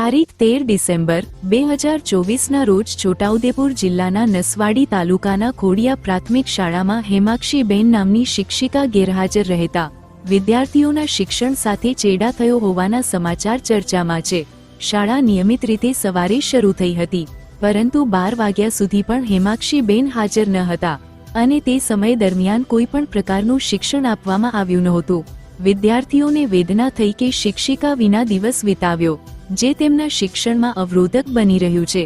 તારીખ 13 ડિસેમ્બર 2024ના રોજ છોટાઉદેપુર જિલ્લાના નસવાડી તાલુકાના ખોડિયા પ્રાથમિક શાળામાં હેમાક્ષીબેન નામની શિક્ષિકા ગેરહાજર રહેતા વિદ્યાર્થીઓના શિક્ષણ સાથે ચેડા થયો હોવાના સમાચાર ચર્ચામાં છે। શાળા નિયમિત રીતે સવારે શરૂ થઈ હતી, પરંતુ 12 વાગ્યા સુધી પણ હેમાક્ષીબેન હાજર ન હતા અને તે સમય દરમિયાન કોઈ પણ પ્રકારનું શિક્ષણ આપવામાં આવ્યું નહોતું। વિદ્યાર્થીઓને વેદના થઈ કે શિક્ષિકા વિના દિવસ વિતાવ્યો, જે તેમના શિક્ષણમાં અવરોધક બની રહ્યું છે।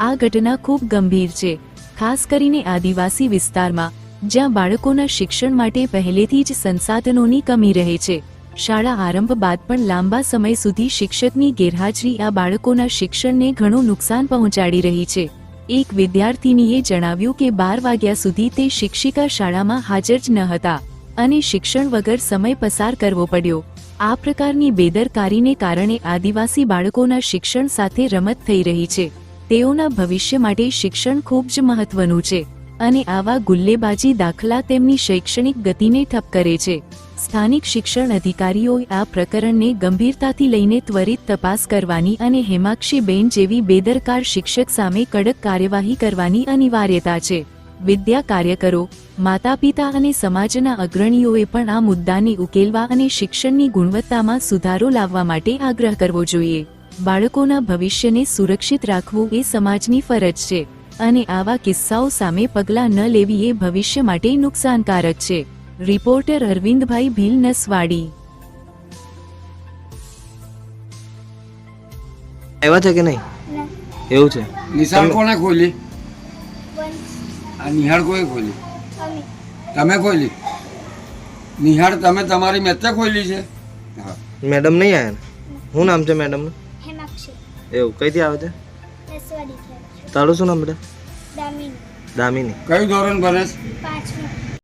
આ ઘટના ખૂબ ગંભીર છે, ખાસ કરીને આદિવાસી વિસ્તારમાં, જ્યાં બાળકોના શિક્ષણ માટે પહેલેથી જ સંસાધનોની કમી રહે છે। શાળા આરંભ બાદ પણ લાંબા સમય સુધી શિક્ષકની ગેરહાજરી આ બાળકોના શિક્ષણને ઘણું નુકસાન પહોંચાડી રહી છે। એક વિદ્યાર્થિનીએ જણાવ્યું કે 12 વાગ્યા સુધી તે શિક્ષિકા શાળામાં હાજર જ ન હતા અને શિક્ષણ વગર સમય પસાર કરવો પડ્યો। આ પ્રકારની બેદરકારીને કારણે આદિવાસી બાળકોના શિક્ષણ સાથે રમત થઈ રહી છે। તેઓના ભવિષ્ય માટે શિક્ષણ ખૂબ જ મહત્વનું છે અને આવા ગુલ્લેબાજી દાખલા તેમની શૈક્ષણિક ગતિને ઠપ કરે છે। સ્થાનિક શિક્ષણ અધિકારીઓએ આ પ્રકરણને ગંભીરતાથી લઈને ત્વરિત તપાસ કરવાની અને હેમાક્ષીબેન જેવી બેદરકાર શિક્ષક સામે કડક કાર્યવાહી કરવાની અનિવાર્યતા છે। વિદ્યા કાર્યકરો, માતાપિતા અને સમાજના અગ્રણીઓએ પણ આ મુદ્દાને ઉકેલવા અને શિક્ષણની ગુણવત્તામાં સુધારો લાવવા માટે આગ્રહ કરવો જોઈએ। બાળકોના ભવિષ્યને સુરક્ષિત રાખવું એ સમાજની ફરજ છે અને આવા કિસ્સાઓ સામે પગલાં ન લેવી એ ભવિષ્ય માટે નુકસાનકારક છે। રિપોર્ટર અરવિંદભાઈ ભીલ, નસવાડી। આવ્યા છે કે નહીં? એવું છે। નિશાળ કોને ખોલી? આ નિહાળ કોઈ ખોલી? તમે ખોલી? નિહાળ તમે તમારી મેચે ખોલી છે? હા। મેડમ નહીં આવ્યા ને? શું નામ છે મેડમનું? હેમાક્ષી। એવું કઈથી આવે છે? નસવાડીથી. તારું શું નામ બેટા? દામિની। દામિની। કયું ધોરણ ભણે છે? 5મું।